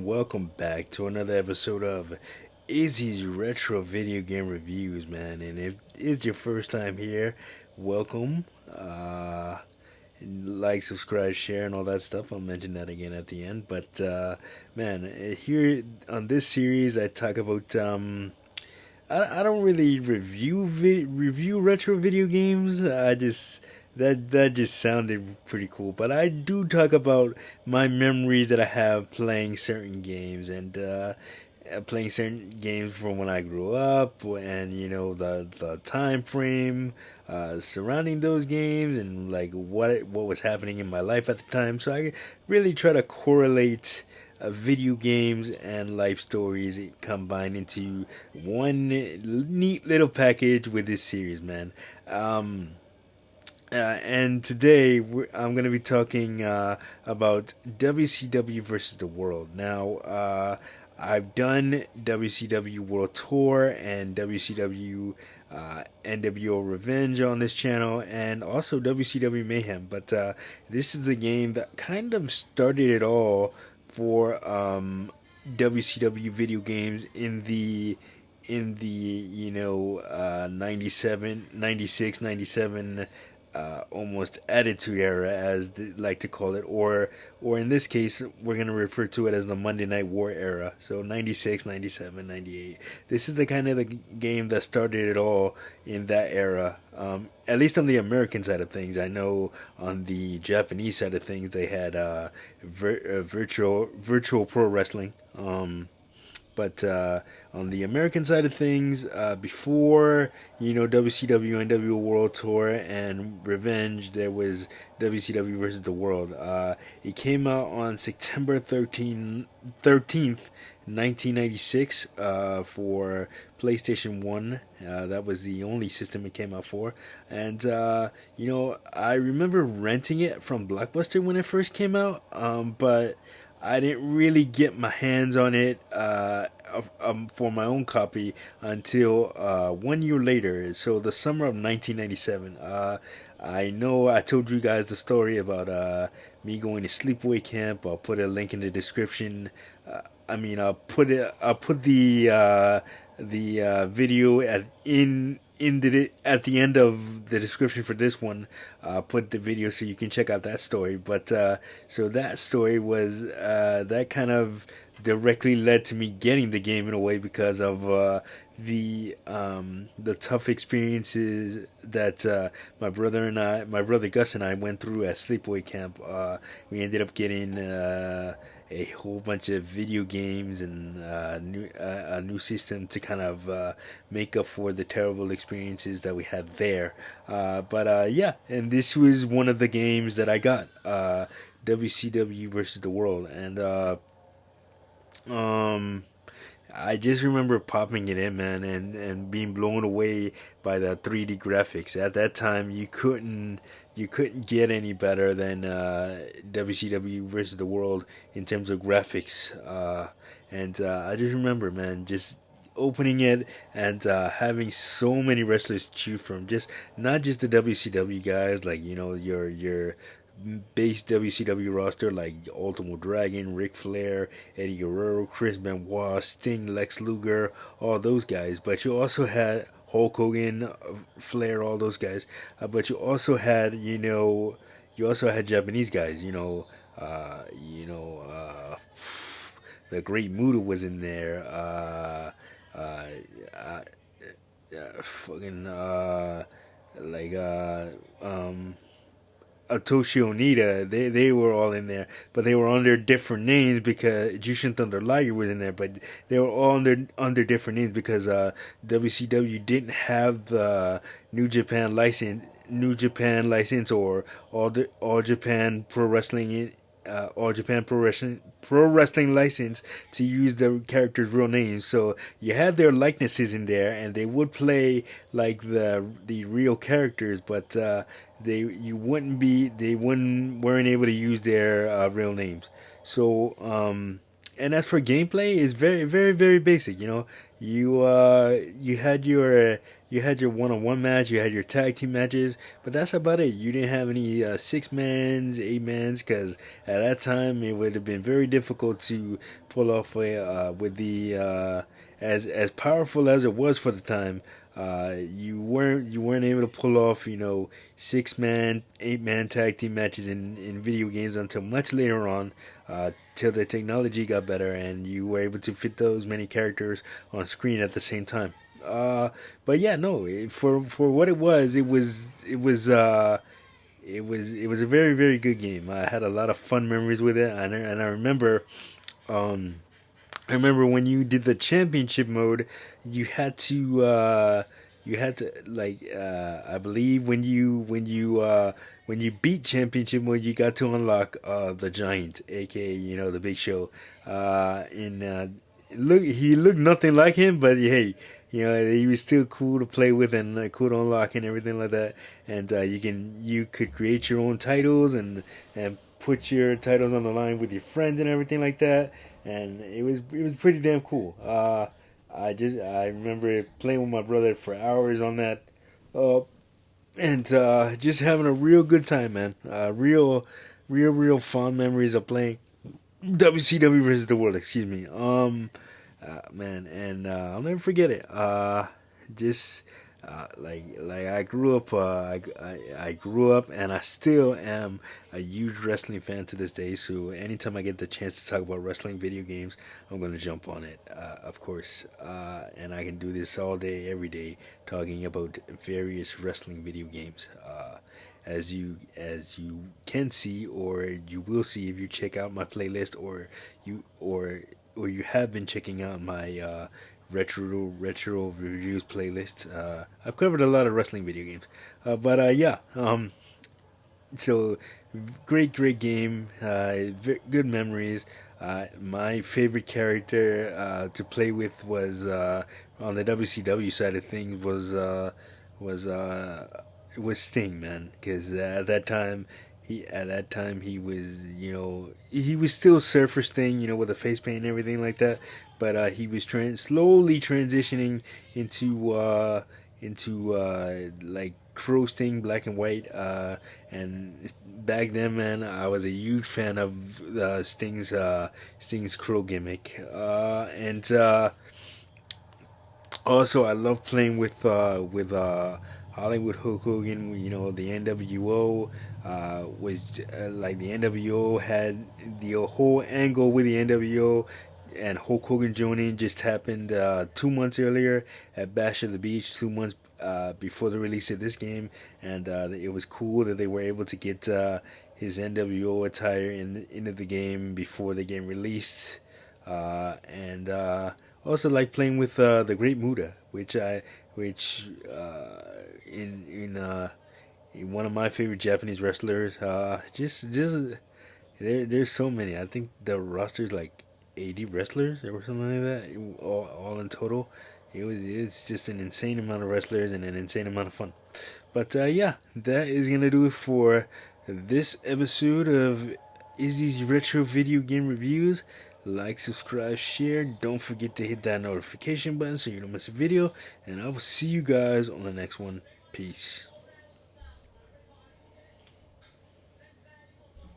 Welcome back to another episode of Izzy's Retro Video Game Reviews, man. And if it's your first time here, welcome. Like, subscribe, share, and all that stuff. I'll mention that again at the end. But man, here on this series, I talk about. I don't really review retro video games. I just that just sounded pretty cool. But I do talk about my memories that I have playing certain games and playing certain games from when I grew up, and the time frame surrounding those games, and like what was happening in my life at the time. So I really try to correlate video games and life stories combined into one neat little package with this series, man. And today I'm going to be talking about WCW versus the World. Now, I've done WCW World Tour and WCW NWO Revenge on this channel, and also WCW Mayhem. But this is a game that kind of started it all for WCW video games in the 97, 96, 97 almost attitude era, as they like to call it, or in this case we're going to refer to it as the Monday Night War era. So 96, 97, 98. This is the kind of the game that started it all in that era, at least on the American side of things. I know on the Japanese side of things they had virtual pro wrestling. But on the American side of things, before WCW and NWO World Tour and Revenge, there was WCW versus the World. It came out on September 13th, 1996, for PlayStation 1. That was the only system it came out for. And, I remember renting it from Blockbuster when it first came out, but I didn't really get my hands on it for my own copy until 1 year later. So the summer of 1997. I know I told you guys the story about me going to sleepaway camp. I'll put a link in the description. I'll put the video at the end of the description for this one. Put the video so you can check out that story. But so that story was that kind of directly led to me getting the game in a way, because of the tough experiences that my brother Gus and I went through at sleepaway camp. We ended up getting a whole bunch of video games and a new system to kind of make up for the terrible experiences that we had there. But yeah, and this was one of the games that I got, WCW versus the World, and um, I just remember popping it in, man, and being blown away by the 3D graphics. At that time, you couldn't get any better than WCW versus the World in terms of graphics. And I just remember, man, just opening it and having so many wrestlers to choose from. Just not just the WCW guys, like your base WCW roster like Ultimo Dragon, Ric Flair, Eddie Guerrero, Chris Benoit, Sting, Lex Luger, all those guys. But you also had Hulk Hogan, Flair, all those guys. But you also had Japanese guys. The Great Muta was in there. Uh, uh, fucking like Toshi Onita, they were all in there, but they were under different names because Jushin Thunder Liger was in there, but they were all under different names because WCW didn't have the New Japan license, or All Japan Pro Wrestling, All Japan Pro Wrestling license to use the characters' real names. So you had their likenesses in there, and they would play like the real characters, but they weren't able to use their real names. So And as for gameplay, it's very basic. You know, you had your one-on-one match, you had your tag team matches, but that's about it. You didn't have any six mans, eight mans, because at that time it would have been very difficult to pull off with the as powerful as it was for the time. You weren't able to pull off, you know, 6 man, 8 man tag team matches in video games until much later on, till the technology got better and you were able to fit those many characters on screen at the same time. But yeah, no, for what it was a very good game. I had a lot of fun memories with it, and I remember. Um, I remember when you did the championship mode, you had to I believe when you beat championship mode, you got to unlock the giant, aka, you know, the Big Show. In look He looked nothing like him, but hey, you know, he was still cool to play with and cool to unlock and everything like that. And you could create your own titles and put your titles on the line with your friends and everything like that. And it was pretty damn cool. I remember playing with my brother for hours on that, uh, and just having a real good time, man. Real fond memories of playing WCW versus the World. Excuse me. Man, and I'll never forget it. Just like I grew up. I grew up, and I still am a huge wrestling fan to this day. So anytime I get the chance to talk about wrestling video games, I'm gonna jump on it. Of course, and I can do this all day, every day, talking about various wrestling video games. As you can see, or you will see if you check out my playlist, you or or you have been checking out my retro reviews playlist. I've covered a lot of wrestling video games, but yeah. So great game. Good memories. My favorite character to play with was on the WCW side of things was was Sting, man, because at that time he was, you know, he was still Surfer Sting, you know, with the face paint and everything like that, but he was slowly transitioning into like Crow Sting, black and white, and back then, man, I was a huge fan of Sting's Crow gimmick, and also, I love playing with Hollywood Hulk Hogan. You know, the NWO was like the NWO had the whole angle with the NWO, and Hulk Hogan joining just happened 2 months earlier at Bash at the Beach. 2 months before the release of this game, and it was cool that they were able to get his NWO attire into the game before the game released, and also like playing with the Great Muda, which in one of my favorite Japanese wrestlers. Just there's so many. I think the roster's like 80 wrestlers or something like that, all in total. It's just an insane amount of wrestlers and an insane amount of fun. But yeah, that is gonna do it for this episode of Izzy's Retro Video Game Reviews. Like, subscribe, share. Don't forget to hit that notification button so you don't miss a video. And I will see you guys on the next one. Peace.